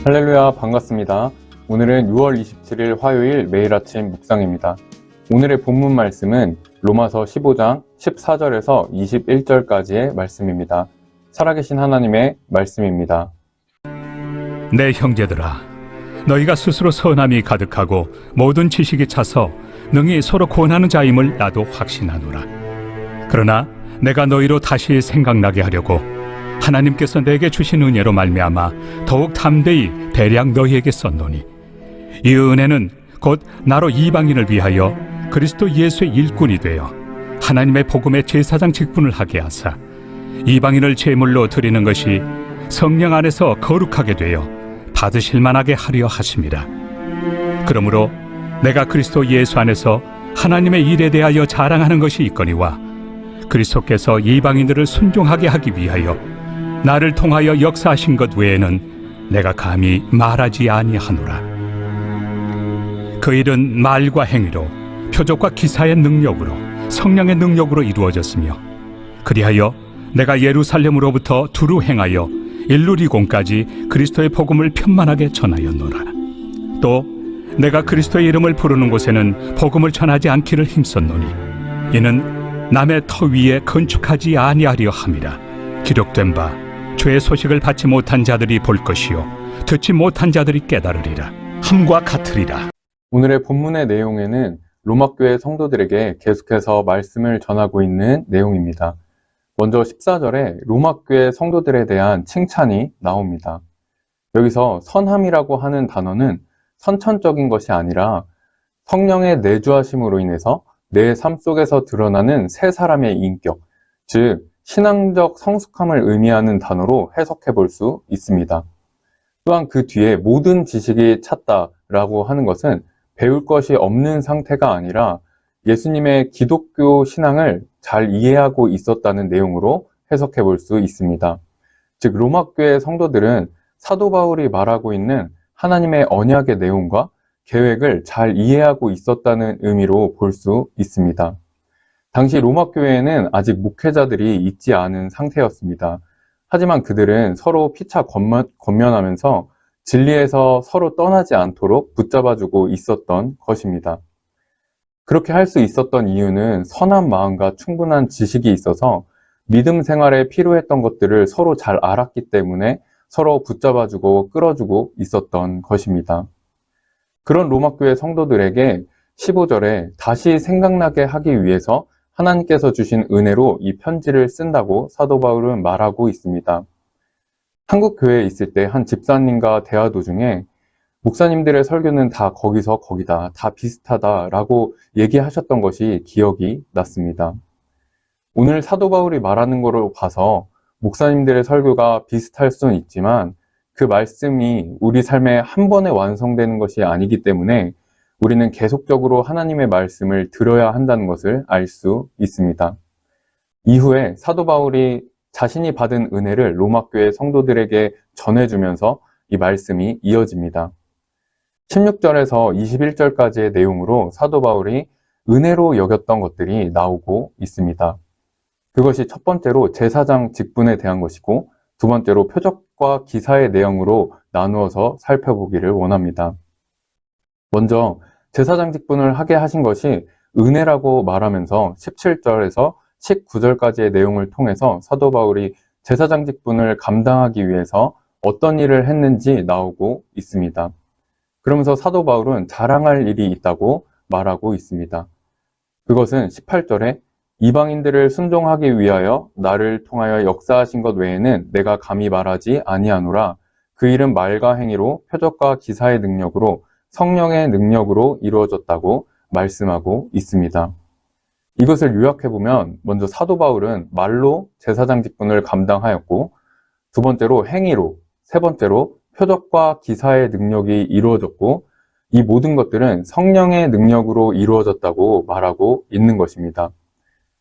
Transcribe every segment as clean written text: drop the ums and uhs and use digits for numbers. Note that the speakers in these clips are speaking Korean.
할렐루야, 반갑습니다. 오늘은 6월 27일 화요일 매일 아침 묵상입니다. 오늘의 본문 말씀은 로마서 15장 14절에서 21절까지의 말씀입니다. 살아계신 하나님의 말씀입니다. 내 형제들아, 너희가 스스로 선함이 가득하고 모든 지식이 차서 능히 서로 권하는 자임을 나도 확신하노라. 그러나 내가 너희로 다시 생각나게 하려고 하나님께서 내게 주신 은혜로 말미암아 더욱 담대히 대량 너희에게 썼노니, 이 은혜는 곧 나로 이방인을 위하여 그리스도 예수의 일꾼이 되어 하나님의 복음의 제사장 직분을 하게 하사 이방인을 제물로 드리는 것이 성령 안에서 거룩하게 되어 받으실 만하게 하려 하심이라. 그러므로 내가 그리스도 예수 안에서 하나님의 일에 대하여 자랑하는 것이 있거니와 그리스도께서 이방인들을 순종하게 하기 위하여 나를 통하여 역사하신 것 외에는 내가 감히 말하지 아니하노라. 그 일은 말과 행위로, 표적과 기사의 능력으로, 성령의 능력으로 이루어졌으며, 그리하여 내가 예루살렘으로부터 두루 행하여 일루리곤까지 그리스도의 복음을 편만하게 전하였노라. 또 내가 그리스도의 이름을 부르는 곳에는 복음을 전하지 않기를 힘썼노니, 이는 남의 터 위에 건축하지 아니하려 함이라. 기록된 바 주의 소식을 받지 못한 자들이 볼 것이요 듣지 못한 자들이 깨달으리라 함과 같으리라. 오늘의 본문의 내용에는 로마교회 성도들에게 계속해서 말씀을 전하고 있는 내용입니다. 먼저 14절에 로마교회 성도들에 대한 칭찬이 나옵니다. 여기서 선함이라고 하는 단어는 선천적인 것이 아니라 성령의 내주하심으로 인해서 내 삶 속에서 드러나는 새 사람의 인격, 즉 신앙적 성숙함을 의미하는 단어로 해석해 볼 수 있습니다. 또한 그 뒤에 모든 지식이 찼다라고 하는 것은 배울 것이 없는 상태가 아니라 예수님의 기독교 신앙을 잘 이해하고 있었다는 내용으로 해석해 볼 수 있습니다. 즉 로마교회 성도들은 사도 바울이 말하고 있는 하나님의 언약의 내용과 계획을 잘 이해하고 있었다는 의미로 볼 수 있습니다. 당시 로마교회에는 아직 목회자들이 있지 않은 상태였습니다. 하지만 그들은 서로 피차 권면하면서 진리에서 서로 떠나지 않도록 붙잡아주고 있었던 것입니다. 그렇게 할 수 있었던 이유는 선한 마음과 충분한 지식이 있어서 믿음 생활에 필요했던 것들을 서로 잘 알았기 때문에 서로 붙잡아주고 끌어주고 있었던 것입니다. 그런 로마교회 성도들에게 15절에 다시 생각나게 하기 위해서 하나님께서 주신 은혜로 이 편지를 쓴다고 사도 바울은 말하고 있습니다. 한국 교회에 있을 때 한 집사님과 대화 도중에 목사님들의 설교는 다 거기서 거기다, 다 비슷하다라고 얘기하셨던 것이 기억이 났습니다. 오늘 사도 바울이 말하는 거로 봐서 목사님들의 설교가 비슷할 수는 있지만 그 말씀이 우리 삶에 한 번에 완성되는 것이 아니기 때문에 우리는 계속적으로 하나님의 말씀을 들어야 한다는 것을 알 수 있습니다. 이후에 사도 바울이 자신이 받은 은혜를 로마교회 성도들에게 전해주면서 이 말씀이 이어집니다. 16절에서 21절까지의 내용으로 사도 바울이 은혜로 여겼던 것들이 나오고 있습니다. 그것이 첫 번째로 제사장 직분에 대한 것이고, 두 번째로 표적과 기사의 내용으로 나누어서 살펴보기를 원합니다. 먼저 제사장 직분을 하게 하신 것이 은혜라고 말하면서 17절에서 19절까지의 내용을 통해서 사도 바울이 제사장 직분을 감당하기 위해서 어떤 일을 했는지 나오고 있습니다. 그러면서 사도 바울은 자랑할 일이 있다고 말하고 있습니다. 그것은 18절에 이방인들을 순종하기 위하여 나를 통하여 역사하신 것 외에는 내가 감히 말하지 아니하노라. 그 일은 말과 행위로 표적과 기사의 능력으로 성령의 능력으로 이루어졌다고 말씀하고 있습니다. 이것을 요약해보면 먼저 사도 바울은 말로 제사장 직분을 감당하였고, 두 번째로 행위로, 세 번째로 표적과 기사의 능력이 이루어졌고, 이 모든 것들은 성령의 능력으로 이루어졌다고 말하고 있는 것입니다.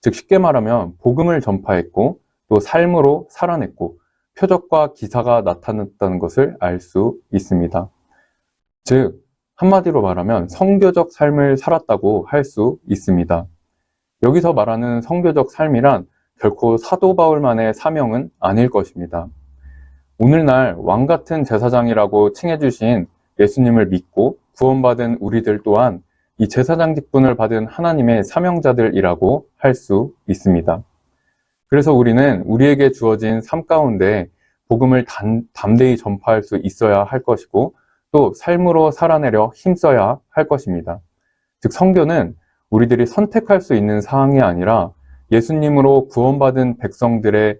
즉 쉽게 말하면 복음을 전파했고 또 삶으로 살아냈고 표적과 기사가 나타났다는 것을 알 수 있습니다. 즉 한마디로 말하면 성교적 삶을 살았다고 할 수 있습니다. 여기서 말하는 성교적 삶이란 결코 사도 바울만의 사명은 아닐 것입니다. 오늘날 왕 같은 제사장이라고 칭해주신 예수님을 믿고 구원받은 우리들 또한 이 제사장 직분을 받은 하나님의 사명자들이라고 할 수 있습니다. 그래서 우리는 우리에게 주어진 삶 가운데 복음을 담대히 전파할 수 있어야 할 것이고 또 삶으로 살아내려 힘써야 할 것입니다. 즉 성교는 우리들이 선택할 수 있는 사항이 아니라 예수님으로 구원받은 백성들의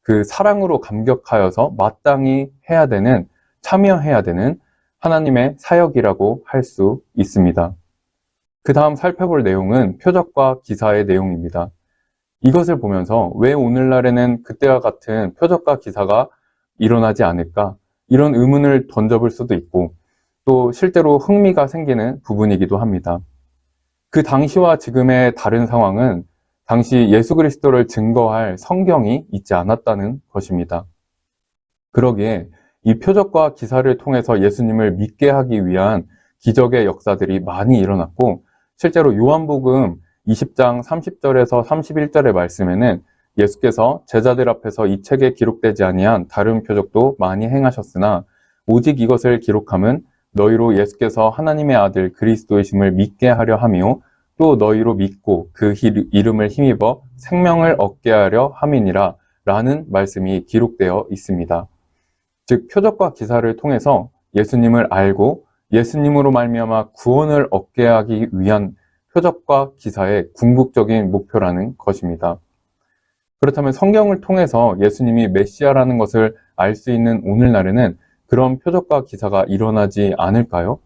그 사랑으로 감격하여서 마땅히 해야 되는, 참여해야 되는 하나님의 사역이라고 할 수 있습니다. 그 다음 살펴볼 내용은 표적과 기사의 내용입니다. 이것을 보면서 왜 오늘날에는 그때와 같은 표적과 기사가 일어나지 않을까? 이런 의문을 던져볼 수도 있고 또 실제로 흥미가 생기는 부분이기도 합니다. 그 당시와 지금의 다른 상황은 당시 예수 그리스도를 증거할 성경이 있지 않았다는 것입니다. 그러기에 이 표적과 기사를 통해서 예수님을 믿게 하기 위한 기적의 역사들이 많이 일어났고 실제로 요한복음 20장 30절에서 31절의 말씀에는 예수께서 제자들 앞에서 이 책에 기록되지 아니한 다른 표적도 많이 행하셨으나 오직 이것을 기록함은 너희로 예수께서 하나님의 아들 그리스도이심을 믿게 하려 함이요 또 너희로 믿고 그 이름을 힘입어 생명을 얻게 하려 함이니라 라는 말씀이 기록되어 있습니다. 즉 표적과 기사를 통해서 예수님을 알고 예수님으로 말미암아 구원을 얻게 하기 위한 표적과 기사의 궁극적인 목표라는 것입니다. 그렇다면 성경을 통해서 예수님이 메시아라는 것을 알 수 있는 오늘날에는 그런 표적과 기사가 일어나지 않을까요?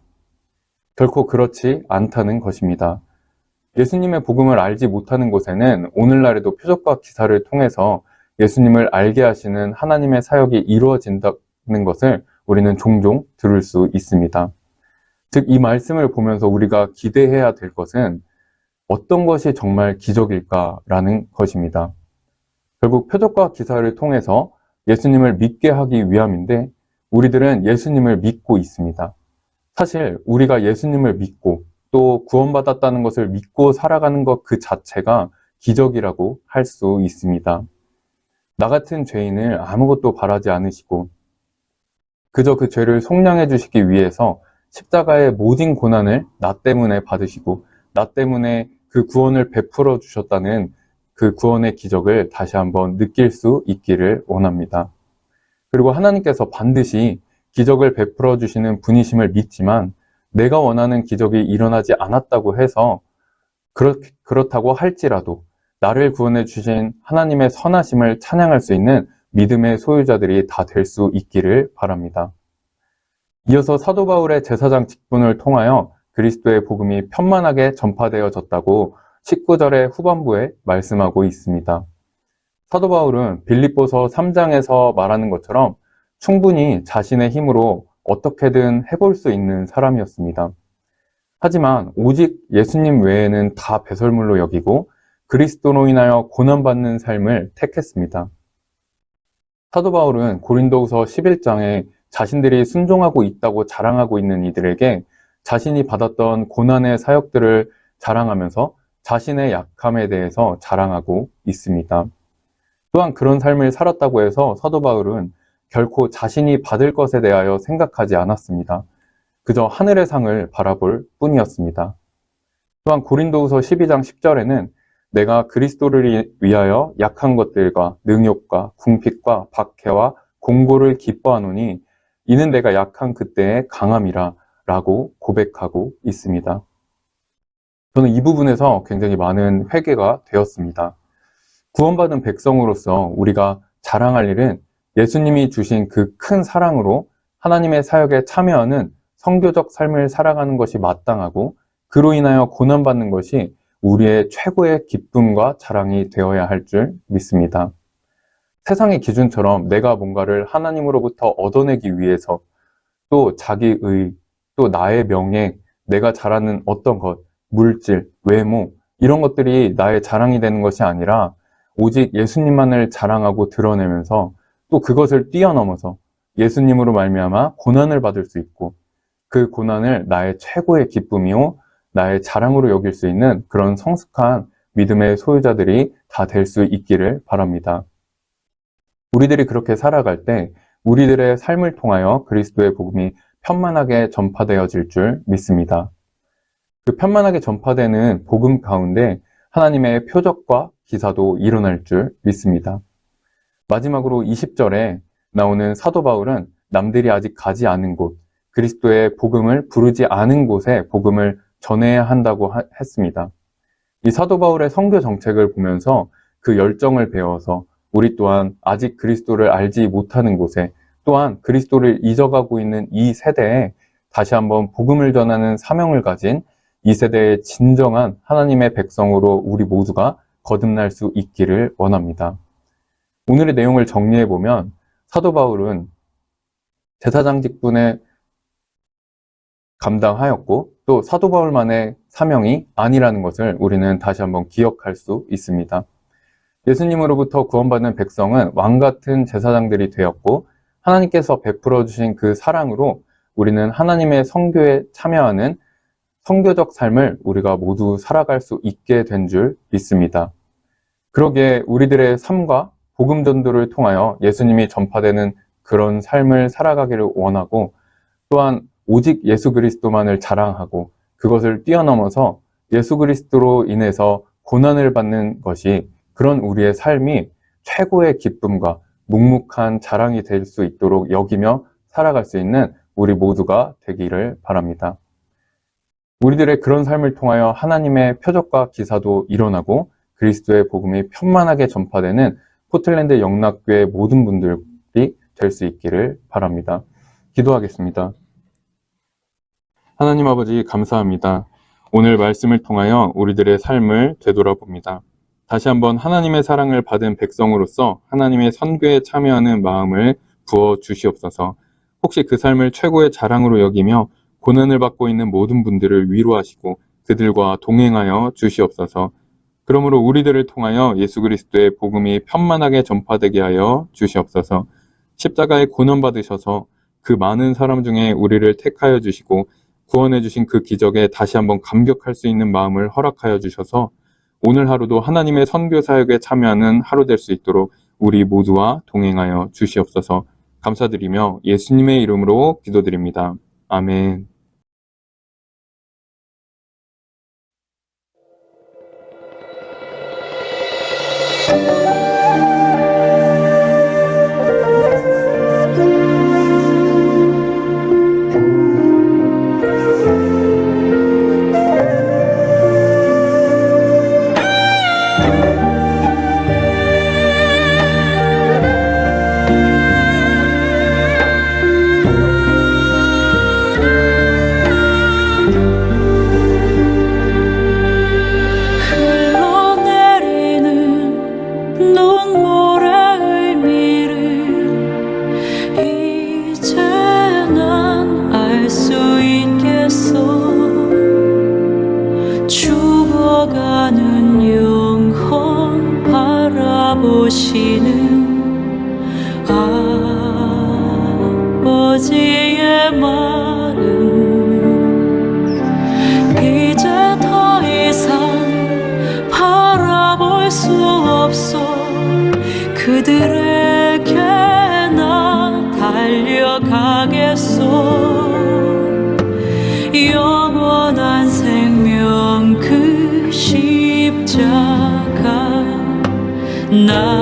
결코 그렇지 않다는 것입니다. 예수님의 복음을 알지 못하는 곳에는 오늘날에도 표적과 기사를 통해서 예수님을 알게 하시는 하나님의 사역이 이루어진다는 것을 우리는 종종 들을 수 있습니다. 즉, 이 말씀을 보면서 우리가 기대해야 될 것은 어떤 것이 정말 기적일까라는 것입니다. 결국 표적과 기사를 통해서 예수님을 믿게 하기 위함인데 우리들은 예수님을 믿고 있습니다. 사실 우리가 예수님을 믿고 또 구원받았다는 것을 믿고 살아가는 것 그 자체가 기적이라고 할 수 있습니다. 나 같은 죄인을 아무것도 바라지 않으시고 그저 그 죄를 속량해 주시기 위해서 십자가의 모든 고난을 나 때문에 받으시고 나 때문에 그 구원을 베풀어 주셨다는 그 구원의 기적을 다시 한번 느낄 수 있기를 원합니다. 그리고 하나님께서 반드시 기적을 베풀어 주시는 분이심을 믿지만 내가 원하는 기적이 일어나지 않았다고 해서 그렇다고 할지라도 나를 구원해 주신 하나님의 선하심을 찬양할 수 있는 믿음의 소유자들이 다 될 수 있기를 바랍니다. 이어서 사도 바울의 제사장 직분을 통하여 그리스도의 복음이 편만하게 전파되어졌다고 19절의 후반부에 말씀하고 있습니다. 사도 바울은 빌립보서 3장에서 말하는 것처럼 충분히 자신의 힘으로 어떻게든 해볼 수 있는 사람이었습니다. 하지만 오직 예수님 외에는 다 배설물로 여기고 그리스도로 인하여 고난받는 삶을 택했습니다. 사도 바울은 고린도후서 11장에 자신들이 순종하고 있다고 자랑하고 있는 이들에게 자신이 받았던 고난의 사역들을 자랑하면서 자신의 약함에 대해서 자랑하고 있습니다. 또한 그런 삶을 살았다고 해서 사도 바울은 결코 자신이 받을 것에 대하여 생각하지 않았습니다. 그저 하늘의 상을 바라볼 뿐이었습니다. 또한 고린도후서 12장 10절에는 내가 그리스도를 위하여 약한 것들과 능욕과 궁핍과 박해와 공고를 기뻐하노니 이는 내가 약한 그때의 강함이라 라고 고백하고 있습니다. 저는 이 부분에서 굉장히 많은 회개가 되었습니다. 구원받은 백성으로서 우리가 자랑할 일은 예수님이 주신 그 큰 사랑으로 하나님의 사역에 참여하는 선교적 삶을 살아가는 것이 마땅하고 그로 인하여 고난받는 것이 우리의 최고의 기쁨과 자랑이 되어야 할 줄 믿습니다. 세상의 기준처럼 내가 뭔가를 하나님으로부터 얻어내기 위해서 또 자기의, 또 나의 명예, 내가 잘하는 어떤 것, 물질, 외모 이런 것들이 나의 자랑이 되는 것이 아니라 오직 예수님만을 자랑하고 드러내면서 또 그것을 뛰어넘어서 예수님으로 말미암아 고난을 받을 수 있고 그 고난을 나의 최고의 기쁨이요 나의 자랑으로 여길 수 있는 그런 성숙한 믿음의 소유자들이 다 될 수 있기를 바랍니다. 우리들이 그렇게 살아갈 때 우리들의 삶을 통하여 그리스도의 복음이 편만하게 전파되어질 줄 믿습니다. 그 편만하게 전파되는 복음 가운데 하나님의 표적과 기사도 일어날 줄 믿습니다. 마지막으로 20절에 나오는 사도 바울은 남들이 아직 가지 않은 곳, 그리스도의 복음을 부르지 않은 곳에 복음을 전해야 한다고 했습니다. 이 사도 바울의 선교 정책을 보면서 그 열정을 배워서 우리 또한 아직 그리스도를 알지 못하는 곳에, 또한 그리스도를 잊어가고 있는 이 세대에 다시 한번 복음을 전하는 사명을 가진 이 세대의 진정한 하나님의 백성으로 우리 모두가 거듭날 수 있기를 원합니다. 오늘의 내용을 정리해보면 사도 바울은 제사장 직분에 감당하였고 또 사도 바울만의 사명이 아니라는 것을 우리는 다시 한번 기억할 수 있습니다. 예수님으로부터 구원받는 백성은 왕같은 제사장들이 되었고 하나님께서 베풀어 주신 그 사랑으로 우리는 하나님의 선교에 참여하는 선교적 삶을 우리가 모두 살아갈 수 있게 된 줄 믿습니다. 그러기에 우리들의 삶과 복음 전도를 통하여 예수님이 전파되는 그런 삶을 살아가기를 원하고, 또한 오직 예수 그리스도만을 자랑하고 그것을 뛰어넘어서 예수 그리스도로 인해서 고난을 받는 것이, 그런 우리의 삶이 최고의 기쁨과 묵묵한 자랑이 될 수 있도록 여기며 살아갈 수 있는 우리 모두가 되기를 바랍니다. 우리들의 그런 삶을 통하여 하나님의 표적과 기사도 일어나고 그리스도의 복음이 편만하게 전파되는 포틀랜드 영락교회 모든 분들이 될 수 있기를 바랍니다. 기도하겠습니다. 하나님 아버지, 감사합니다. 오늘 말씀을 통하여 우리들의 삶을 되돌아봅니다. 다시 한번 하나님의 사랑을 받은 백성으로서 하나님의 선교에 참여하는 마음을 부어 주시옵소서. 혹시 그 삶을 최고의 자랑으로 여기며 고난을 받고 있는 모든 분들을 위로하시고 그들과 동행하여 주시옵소서. 그러므로 우리들을 통하여 예수 그리스도의 복음이 편만하게 전파되게 하여 주시옵소서. 십자가에 고난받으셔서 그 많은 사람 중에 우리를 택하여 주시고 구원해 주신 그 기적에 다시 한번 감격할 수 있는 마음을 허락하여 주셔서 오늘 하루도 하나님의 선교 사역에 참여하는 하루 될 수 있도록 우리 모두와 동행하여 주시옵소서. 감사드리며 예수님의 이름으로 기도드립니다. 아멘. 보시는 아버지의 마음, 이제 더 이상 바라볼 수 없어. 그들에게 나 달려가겠소. 영원한 생명 그 십자가 나